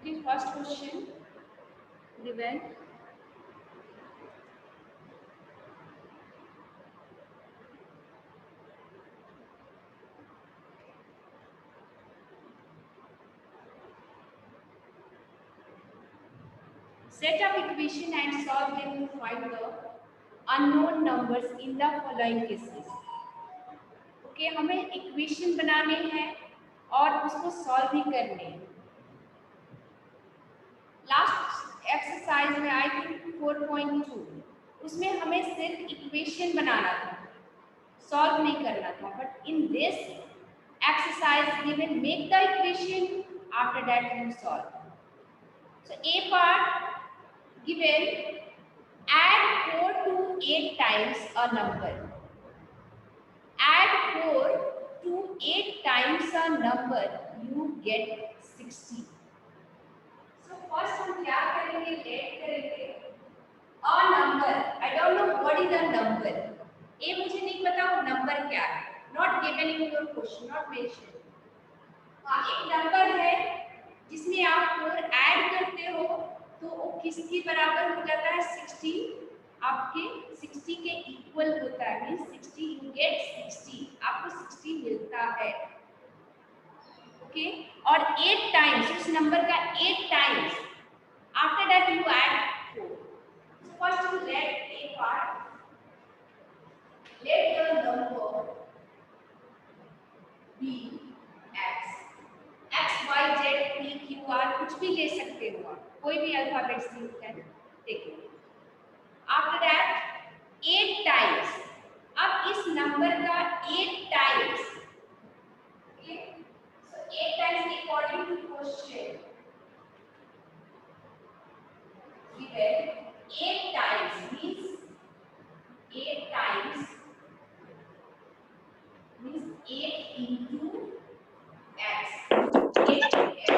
Okay, first question given. Set up equation and solve them to find the unknown numbers in the following cases. Okay हमें equation बनाने हैं और उसको solve भी करने हैं। लास्ट एक्सरसाइज में आई थिंक 4.2 उसमें हमें सिर्फ इक्वेशन बनाना था, सॉल्व नहीं करना था। But in this exercise given make the equation, after that you solve. So A part given add 4 to 8 times a number. Add 4 to 8 times a number, you get 60. So first हम क्या करेंगे, add करेंगे a number. I don't know what is the number. ये मुझे नहीं पता वो number क्या है, not given in your question, not mentioned. हाँ एक नंबर है जिसमें आप 4 ऐड करते हो तो वो किसके बराबर हो जाता है, 60, आपके 60 के इक्वल होता है, मींस 60 यू गेट 60, आपको 60 मिलता है। ओके और 8 टाइम्स, उस नंबर का 8 times, after that you add 4। So first you let a part, let the number be x, x y z p q r कुछ भी ले सकते हो आप, कोई भी alphabets you can take it. After that 8 times, अब इस नंबर का 8 times, okay so 8 times according to question given 8 times means 8 times means 8 into x, 8 x।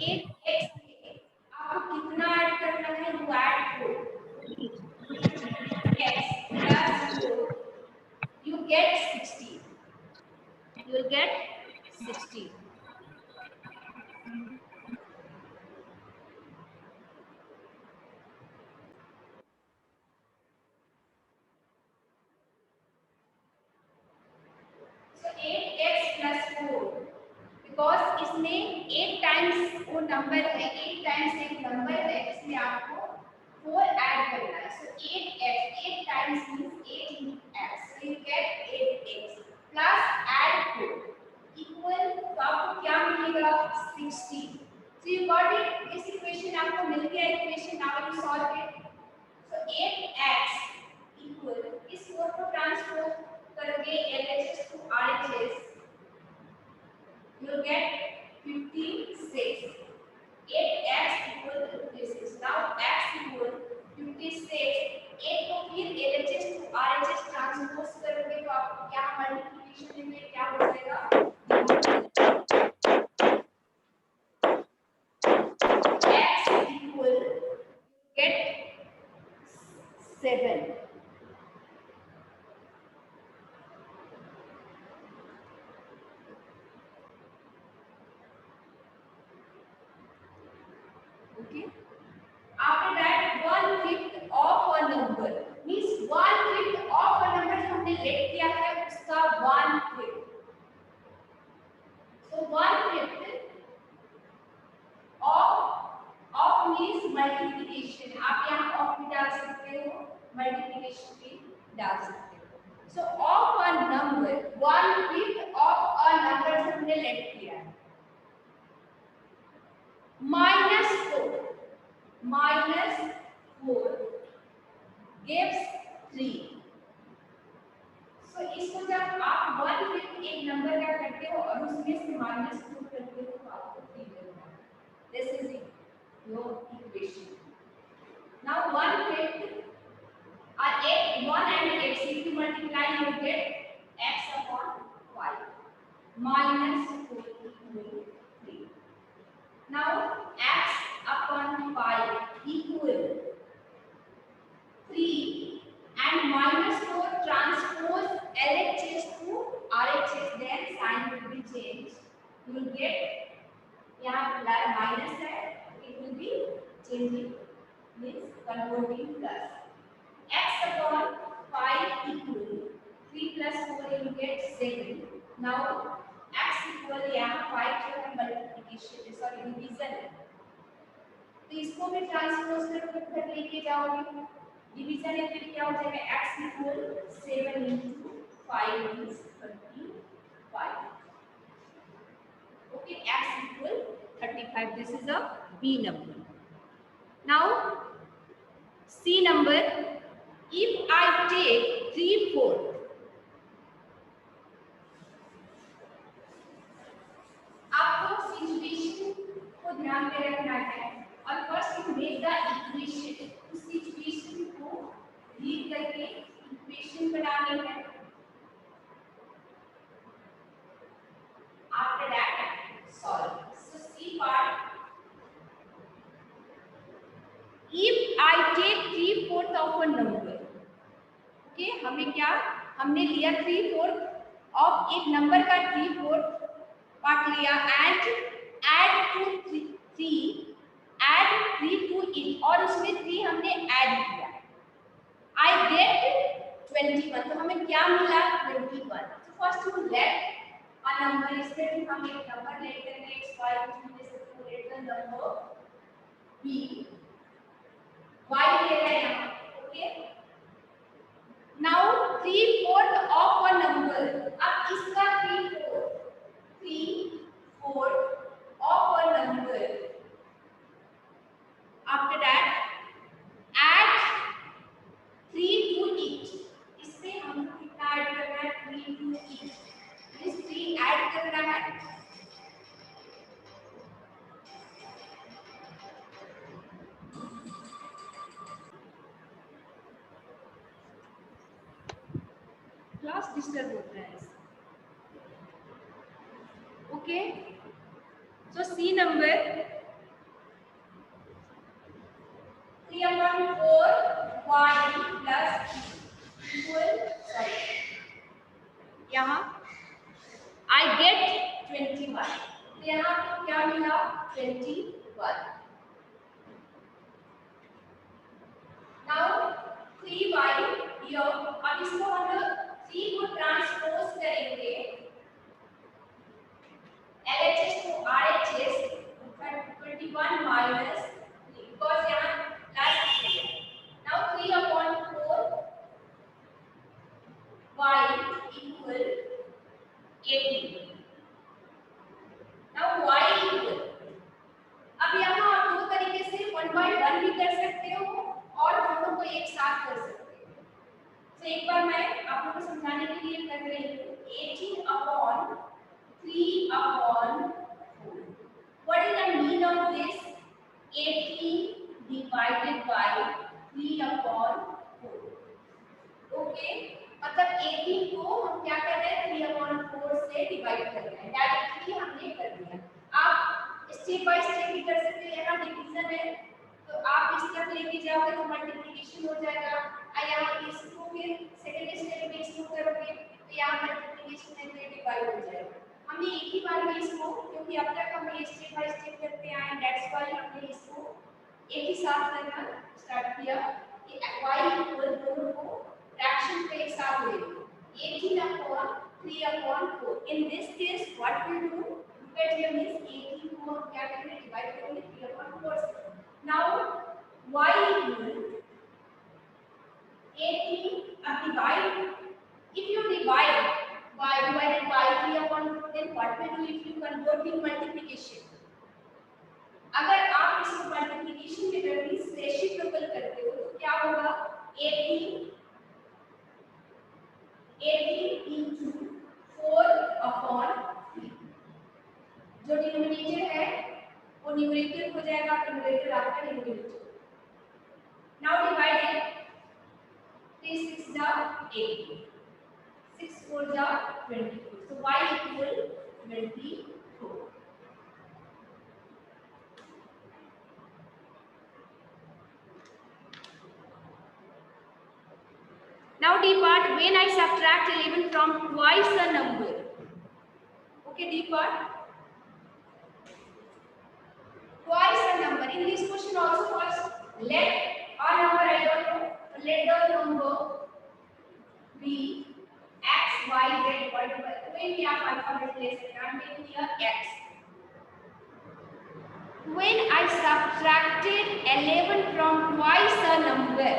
एक आपको कितना ऐड करना है, you add 4 x plus 4, you get 60, you will get 60। so 8x plus 4, because इसमें 8 times वो number है, 8 times एक number है इसमें आपको 4 ऐड करना है। सो 8x, 8 times means 8 into x, so you get 8x plus add 4 equal, तो आपको क्या मिलेगा, 60। so you got it, this equation आपको मिल गया equation, now you solve it। so 8x equal, इस 4 को ट्रांसपोज करके LHS to RHS, you will get 56। 8x equal to 56, now x equal 56, 8 को फिर LHS to RHS ट्रांसपोज करोगे तो आपको क्या मल्टीप्लिकेशन में क्या हो जाएगा, x equal get 7। Okay. After that, 1/5 of a number means 1/5 of a number जो हमने लेट किया है उसका 1/5। So 1/5 of means multiplication, आप यहाँ of भी डाल सकते हो, multiplication भी डाल सकते हो। So of a number, 1/5 of a number जो हमने लेट किया है, -4 gives 3। so इसको जब आप 1/5 एक नंबर का करते हो और उसमें से -4 करते हो तो आपको 3 मिलता है। This is your equation। now 1/5 और 1 and x if you multiply you get x upon 5 -4 equal 3। now x upon 5 equal 3 will change. You will get यहाँ minus है, it will be changing, means converting plus. X upon 5 equal 3 plus 4 you will get 7. Now x equal यहाँ 5 जो है multiplication sorry division है, तो इसको भी transpose करके फिर लेके जाओगे, डिवीजन है फिर क्या हो जाएगा x equal 7 into 5 is 35. Okay, x equal 35. This is a B number. Now C number, if I take 3/4, आपको सिचुएशन को ध्यान में रखना है और first you make the equation, उस सिचुएशन को रीड करके इक्वेशन बनानी है. After that solve. So C part, if I take 3/4 of a number, okay, हमें क्या, हमने लिया 3/4 ऑफ एक नंबर का 3/4 पार्ट लिया एंड ऐड 3 to it और उसमें 3 हमने ऐड किया, I get 21. तो हमें क्या मिला 21. तो first you late a number, इसमें हम एक नंबर लेते हैं x y to let the number b y ले रहे हैं यहाँ. Okay, now 3/4 of a number, अब इसका 3/4 of a number, after that add 3 to it, इससे हमको कितना ऐड करना है 3 to it, इस 3 ऐड करना है. क्लास डिस्टर्ब होता है. ओके, सो सी number 3/4 y plus equal, sorry, यहाँ I get 21. तो यहाँ पे क्या मिला 21. Now 3y here, अब इसको हम लोग 3 को ट्रांसपोज करेंगे LHS to RHS, 21 minus 3 because यहाँ plus 3. Now 3/4 y equal 18. Now y equal, अब यहाँ आप दो तरीके से 1/1 भी कर सकते हो और दोनों को एक साथ कर सकते हो. तो एक बार मैं आप लोगों को समझाने के लिए कर रही हूँ 18/3/4. What is the mean of this? 18 divided by 3/4. Okay, मतलब 18 को हम क्या कर रहे हैं 3/4 से डिवाइड कर रहे हैं, डायरेक्टली हमने कर दिया. आप स्टेप बाय स्टेप भी कर सकते हैं, यहाँ डिवीजन है तो आप इस तक लेके जाओगे तो मल्टीप्लिकेशन हो जाएगा, और यहाँ इसको फिर सेकंड स्टेप में इसको करोगे तो यहाँ मल्टीप्लिकेशन है तो डिवाइड हो जाएगा. हमने एक ही बार में इसको, क्योंकि अब तक हम ये स्टेप बाय स्टेप करते आए, दैट्स व्हाई हमने इसको एक ही साथ करना स्टार्ट किया कि y इक्वल दोनों को फ्रैक्शन पे एक साथ ले लो 18/3/4. In this case what we do, look at here, means 18 को हम क्या करेंगे डिवाइड करेंगे 3/4 से. Now y equal 18, अब divide, if you divide y divided by 3/4, then what we do if you convert in multiplication, अगर आप इसको मल्टीप्लिकेशन में करके रेसिप्रोकल करते हो तो क्या होगा 18 into 4/3. जो डिनोमिनेटर है वो न्यूमरेटर हो जाएगा, न्यूमरेटर आपका डिनोमिनेटर. नाउ डिवाइड 3 6 जा 8, 6 4 जा 24. So y equal 24. Now D part, when I subtract 11 from twice a number, Okay, D part. Twice a number. In this question also first let a number I don't know. Let the number be x, y, z, whatever. When we are alphabet lesson, I'm taking here x. When I subtracted 11 from twice a number,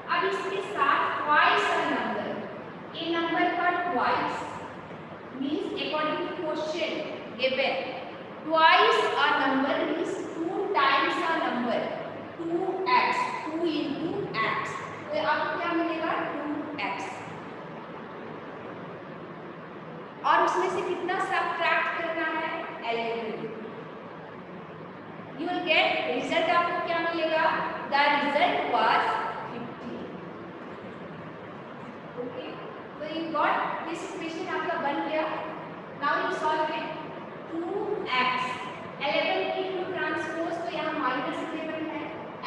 अब इसके साथ twice a number, a number का twice means according to question given, twice a number means 2 times a number, 2x, 2 into x. तो आपको क्या मिलेगा 2x, और उसमें से कितना सब्ट्रैक्ट करना है 11. You will get result. आपको क्या मिलेगा? The result was 50. Okay. So you got this equation आपका बन गया. Now you solve it. 2x 11 की 2 ट्रांसपोज तो यहाँ माइनस 11 है.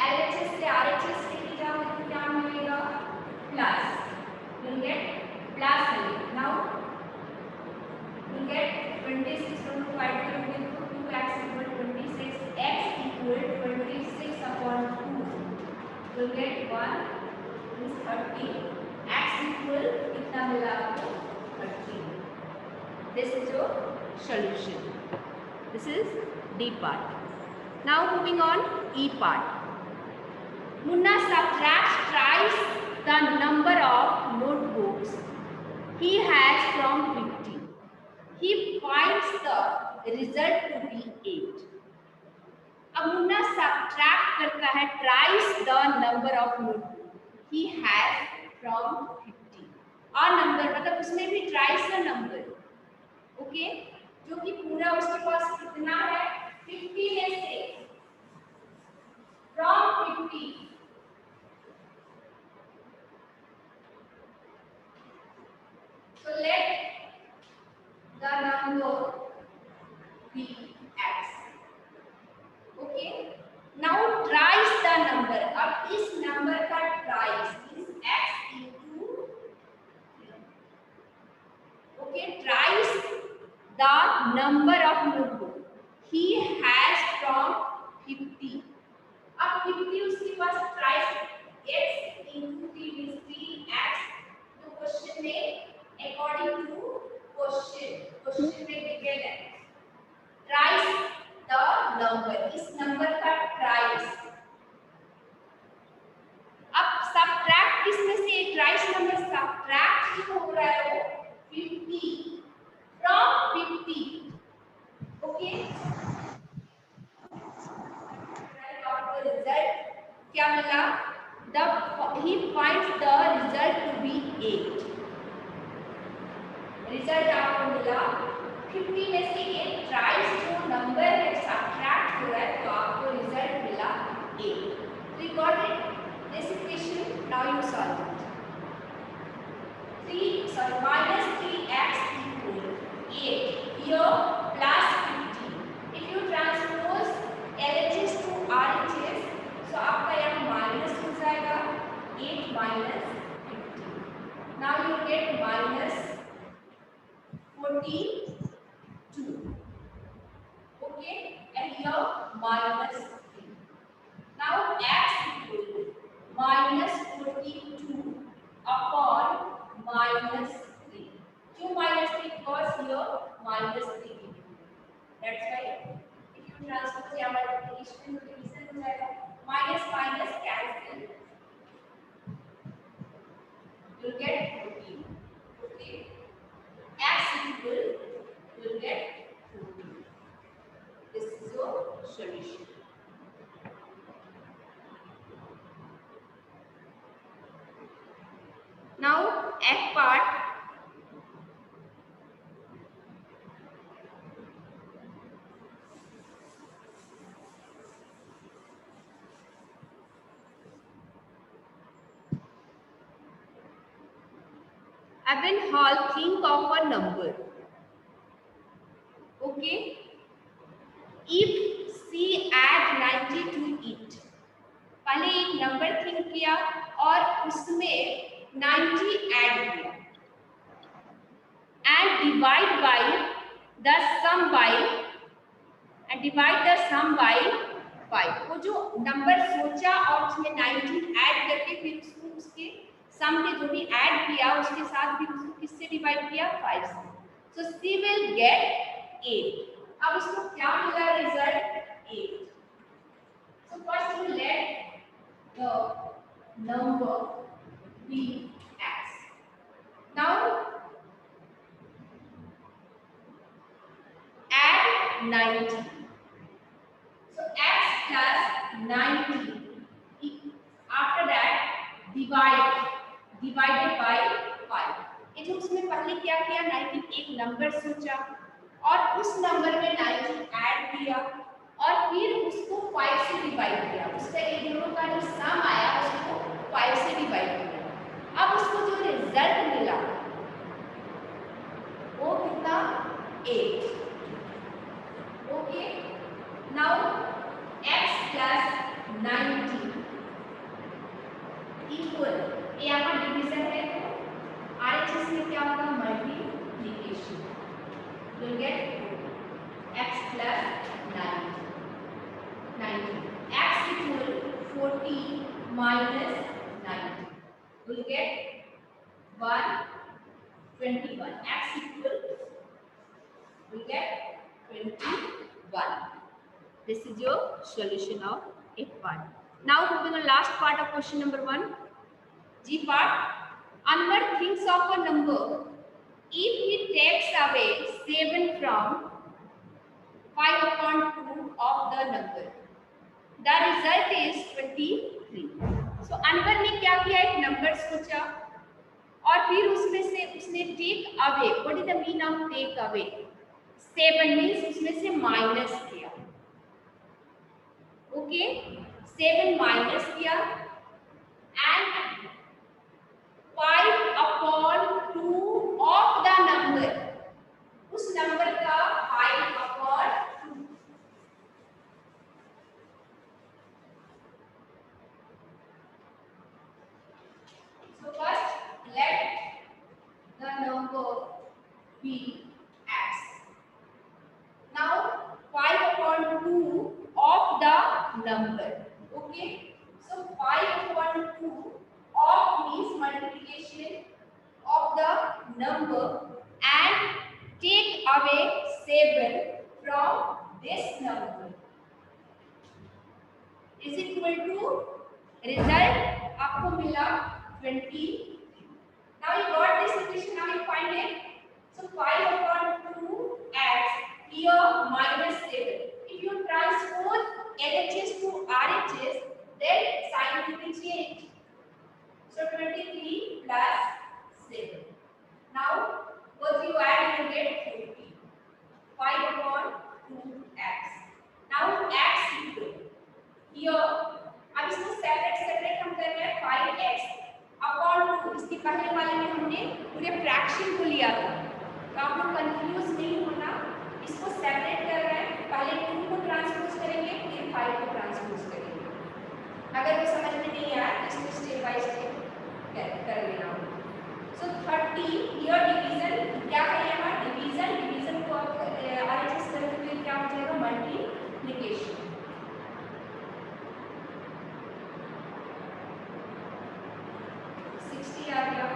LHS से RHS लेके जाओ तो क्या मिलेगा? Plus. You will get plus मिलेगा. Now you will get 26 from 5 to 2x equal 26. X equal 26 upon 2. We'll get 1 is 30. X equal कितना मिला आपको 30. This is your solution. This is D part. Now moving on E part. Munna subtracts twice the number of notebooks he has from 50. He finds the result to be 8. अब Munna subtract करता है thrice the number of notebook he has from 50. और number मतलब उसमें भी ट्राइस the number. Okay, जो कि पूरा उसके पास कितना है 50 में से from 50. So let the number be x. Okay. Now twice the number. अब इस नंबर का twice is x into. Okay, twice the number of notebook he has from 50. अब 50 उसके पास twice x into 3 is 3x. तो question में according to question में given है twice the number. इस नंबर का ट्राइस. अब सब्ट्रैक्ट किसमें से ट्राइस नंबर सब्ट्रैक्ट जो हो रहा है वो 50 फ्रॉम 50. ओके, आपको रिजल्ट क्या मिला? he finds the result to be 8. Result आपको मिला 50 में से एक ट्राइस जो नंबर है सब्ट्रैक्ट हो रहा है तो आपको रिजल्ट मिला 8. We got it. This equation now you solve it. Minus 3x equal 8. Here plus 50. If you transpose LHS to RHS, so आपका यहाँ माइनस हो जाएगा 8 minus 50. Now you get minus 42. Okay, and here minus 3. Now x equal minus 42 upon minus 3. क्यों minus 3? Because here minus 3. That's why if you transpose या multiplication तो division हो जाएगा. Minus minus cancel. You'll get 14. Okay. X equal you'll get 14. This is your solution. Now F part. Evanhall think of a number. Okay. If she add 90 to it. पहले एक number think किया और उसमें 90 add किया and divide by the sum by and divide the sum by 5। वो जो number सोचा और उसमें 19 ऐड करके फिर उसको उसके सम के जो भी ऐड किया उसके साथ भी उसको किससे डिवाइड किया 5 से। So she will get 8। अब उसको क्या मिला result 8। So first we let the number be x। Now add 90। So x plus 90, after that divided by 5। ये जो उसमें पहले क्या किया 90 एक नंबर सोचा और उस नंबर में 90 ऐड किया और फिर उसको 5 से डिवाइड किया। उसका ये दोनों का जो सम आया उसको 5 से डिवाइड किया। अब उसको जो रिजल्ट मिला वो कितना 8। Okay now x plus 90 equal ये आपका डिवीजन है तो RHS में क्या होगा multiplication. You will get x plus 90 x equal 40 minus 90 will get 121। x equal will get 21। This is your solution of A part. Now moving on last part of question number 1. G part. Anwar thinks of a number. If he takes away 7 from 5/2 of the number, the result is 23. So Anwar ने क्या किया एक number सोचा और फिर उसमें से उसने take away. What is the mean of take away? 7 means उसमें से माइनस किया। ओके 7 माइनस किया एंड 5/2 ऑफ द नंबर, उस नंबर का 5/2। So first let the number be x। Now 5/2 of the number। okay so 5/2 of means multiplication of the number and take away 7 from this number is equal to result आपको मिला 20। now you got this equation, now you find it। so 5/2 x here minus 7। if you transpose LHS to RHS, then sign will change। so 23 plus 7। now both you add you get 50। 5/2 x। now x equal here अब इसको separate हम कर रहे हैं 5x/2। इसके पहले वाले में हमने पूरे फ्रैक्शन को लिया था तो आप लोग कंफ्यूज नहीं होना। इसको सेपरेट कर रहे हैं, पहले 2 को ट्रांसपोज करेंगे फिर 5 को ट्रांसपोज करेंगे। अगर वो समझ में नहीं आया तो इसको स्टेप बाय स्टेप कर लेना। सो 30 हियर डिवीजन क्या करें हमारा डिवीजन को RHS करके फिर क्या हो जाएगा मल्टीप्लिकेशन। 60 आ गया।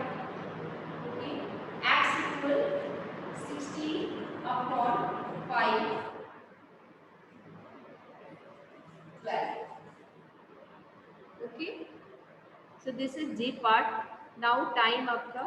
Okay x equal 60/5 12। okay so this is G part। now time आपका